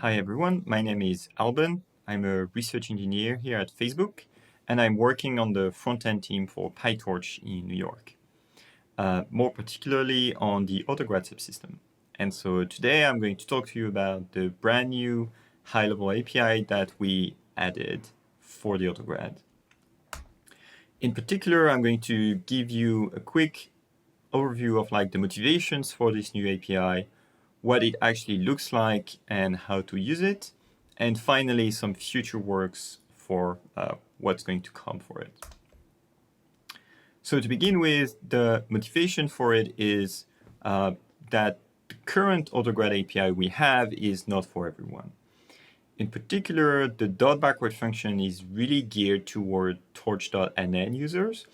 Hi everyone, my name is Alban. I'm a research engineer here at Facebook, and I'm working on the front-end team for PyTorch in New York, more particularly on the Autograd subsystem. And so today I'm going to talk to you about the brand new high-level API that we added for the Autograd. In particular, I'm going to give you a quick overview of the motivations for this new API, what it actually looks like and how to use it, and finally some future works for what's going to come for it. So to begin with, the motivation for it is that the current Autograd API we have is not for everyone. In particular, the .backward function is really geared toward torch.nn users,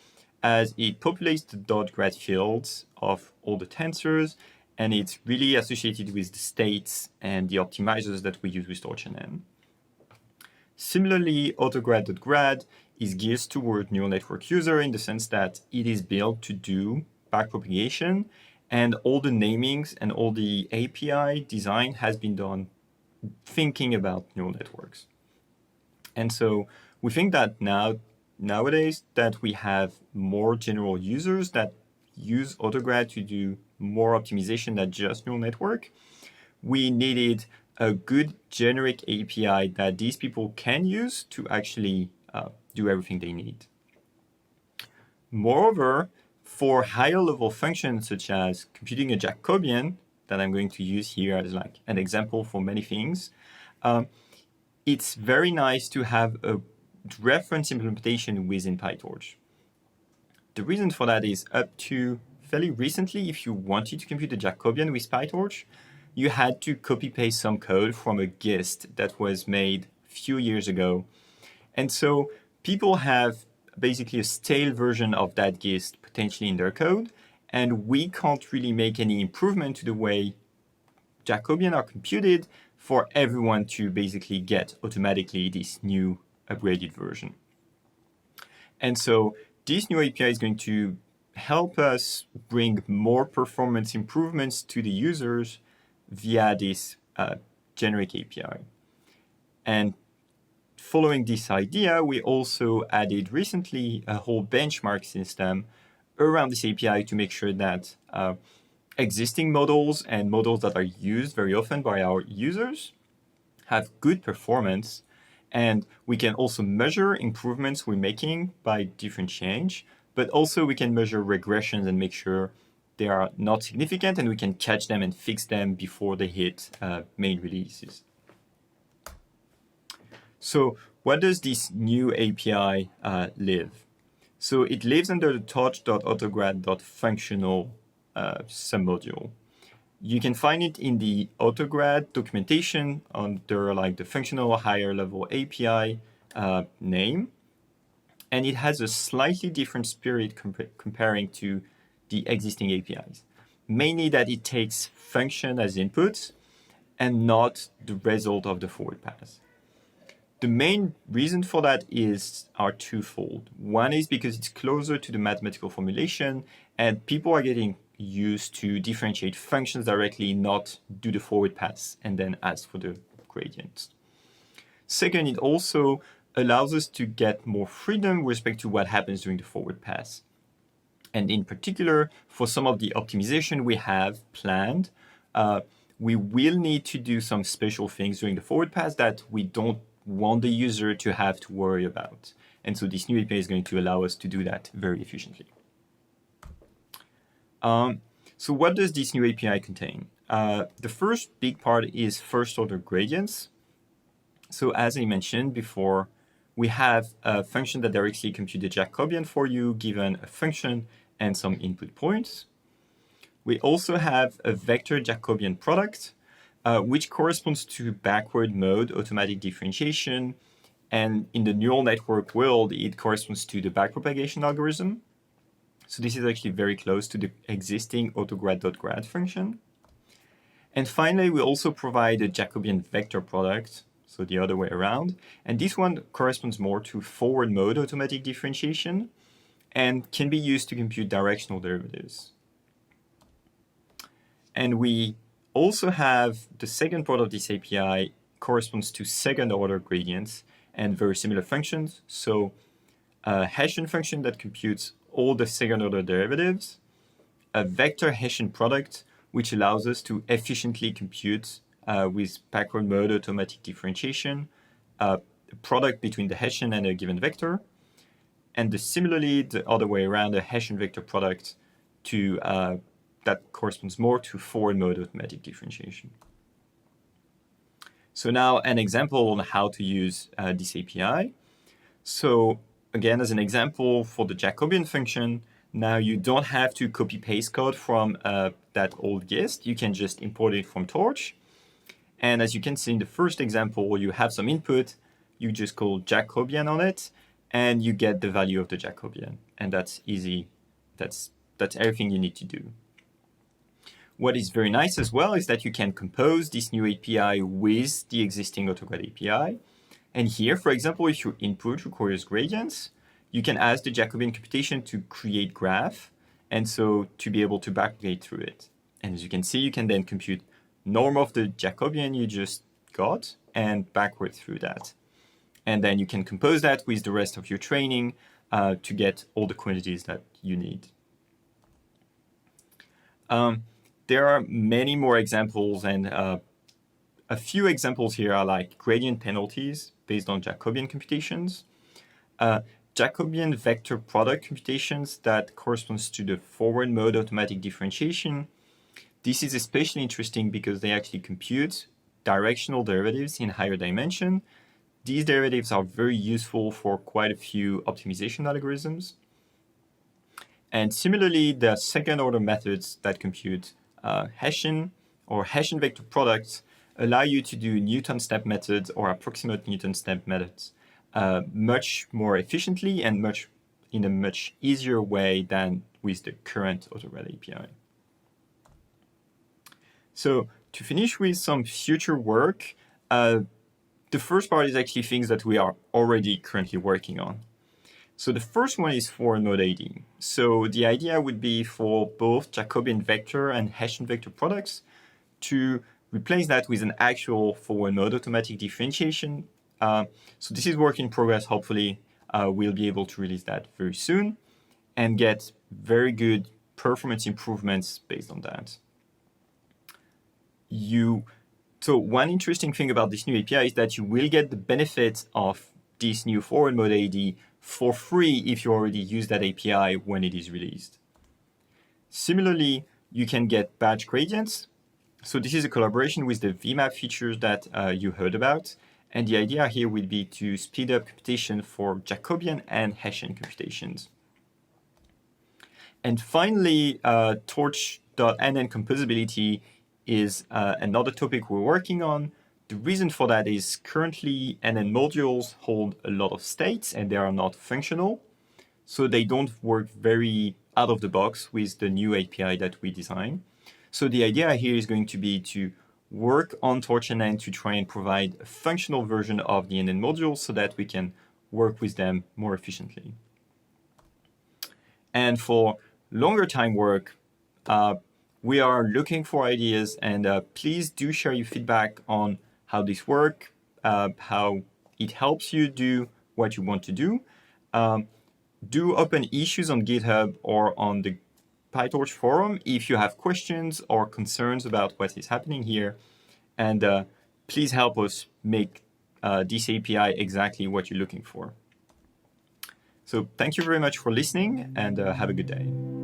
as it populates the .grad fields of all the tensors, and it's really associated with the states and the optimizers that we use with torch.nn. Similarly, Autograd.grad is geared toward neural network user in the sense that it is built to do backpropagation, and all the namings and all the API design has been done thinking about neural networks. And so we think that nowadays that we have more general users that use Autograd to do more optimization than just neural network, we needed a good generic API that these people can use to actually do everything they need. Moreover, for higher level functions such as computing a Jacobian, that I'm going to use here as an example for many things, it's very nice to have a reference implementation within PyTorch. The reason for that is up to fairly recently, if you wanted to compute a Jacobian with PyTorch, you had to copy-paste some code from a GIST that was made a few years ago. And so people have basically a stale version of that GIST potentially in their code, and we can't really make any improvement to the way Jacobian are computed for everyone to basically get automatically this new upgraded version. And so this new API is going to help us bring more performance improvements to the users via this generic API. And following this idea, we also added recently a whole benchmark system around this API to make sure that existing models and models that are used very often by our users have good performance, and we can also measure improvements we're making by different change, but also we can measure regressions and make sure they are not significant, and we can catch them and fix them before they hit main releases. So what does this new API live? So it lives under the torch.autograd.functional submodule. You can find it in the Autograd documentation under the functional higher level API name. And it has a slightly different spirit comparing to the existing APIs. Mainly that it takes function as input and not the result of the forward pass. The main reason for that are twofold. One is because it's closer to the mathematical formulation, and people are getting used to differentiate functions directly, not do the forward pass and then ask for the gradients. Second, it also allows us to get more freedom with respect to what happens during the forward pass. And in particular, for some of the optimization we have planned, we will need to do some special things during the forward pass that we don't want the user to have to worry about. And so this new API is going to allow us to do that very efficiently. So what does this new API contain? The first big part is first order gradients. So as I mentioned before, we have a function that directly computes the Jacobian for you, given a function and some input points. We also have a vector Jacobian product, which corresponds to backward mode automatic differentiation. And in the neural network world, it corresponds to the backpropagation algorithm. So this is actually very close to the existing Autograd.grad function. And finally, we also provide a Jacobian vector product, so the other way around. And this one corresponds more to forward mode automatic differentiation and can be used to compute directional derivatives. And we also have the second part of this API, corresponds to second-order gradients and very similar functions. So a Hessian function that computes all the second-order derivatives, a vector Hessian product, which allows us to efficiently compute with backward mode automatic differentiation, a product between the Hessian and a given vector, and similarly the other way around, a Hessian vector product to that corresponds more to forward mode automatic differentiation. So now an example on how to use this API. So again, as an example for the Jacobian function, now you don't have to copy paste code from that old GIST. You can just import it from Torch. And as you can see in the first example, you have some input, you just call Jacobian on it, and you get the value of the Jacobian. And that's easy. That's everything you need to do. What is very nice as well is that you can compose this new API with the existing Autograd API. And here, for example, if your input requires gradients, you can ask the Jacobian computation to create graph, and so to be able to backgate through it. And as you can see, you can then compute norm of the Jacobian you just got and backward through that. And then you can compose that with the rest of your training to get all the quantities that you need. There are many more examples, and a few examples here are like gradient penalties based on Jacobian computations, Jacobian vector product computations that corresponds to the forward mode automatic differentiation. This is especially interesting because they actually compute directional derivatives in higher dimension. These derivatives are very useful for quite a few optimization algorithms. And similarly, the second-order methods that compute Hessian or Hessian vector products allow you to do Newton step methods or approximate Newton step methods much more efficiently and in a much easier way than with the current Autograd API. So to finish with some future work, the first part is actually things that we are already currently working on. So the first one is forward mode AD. So the idea would be for both Jacobian vector and Hessian vector products to replace that with an actual forward mode automatic differentiation. So this is work in progress. Hopefully, we'll be able to release that very soon and get very good performance improvements based on that. So one interesting thing about this new API is that you will get the benefit of this new forward mode AD for free if you already use that API when it is released. Similarly, you can get batch gradients. So this is a collaboration with the VMAP features that you heard about. And the idea here would be to speed up computation for Jacobian and Hessian computations. And finally, torch.nn composability is another topic we're working on. The reason for that is currently NN modules hold a lot of states and they are not functional. So they don't work very out of the box with the new API that we design. So the idea here is going to be to work on TorchNN to try and provide a functional version of the NN modules so that we can work with them more efficiently. And for longer time work, we are looking for ideas, and please do share your feedback on how this works, how it helps you do what you want to do. Do open issues on GitHub or on the PyTorch forum if you have questions or concerns about what is happening here. And please help us make this API exactly what you're looking for. So thank you very much for listening, and have a good day.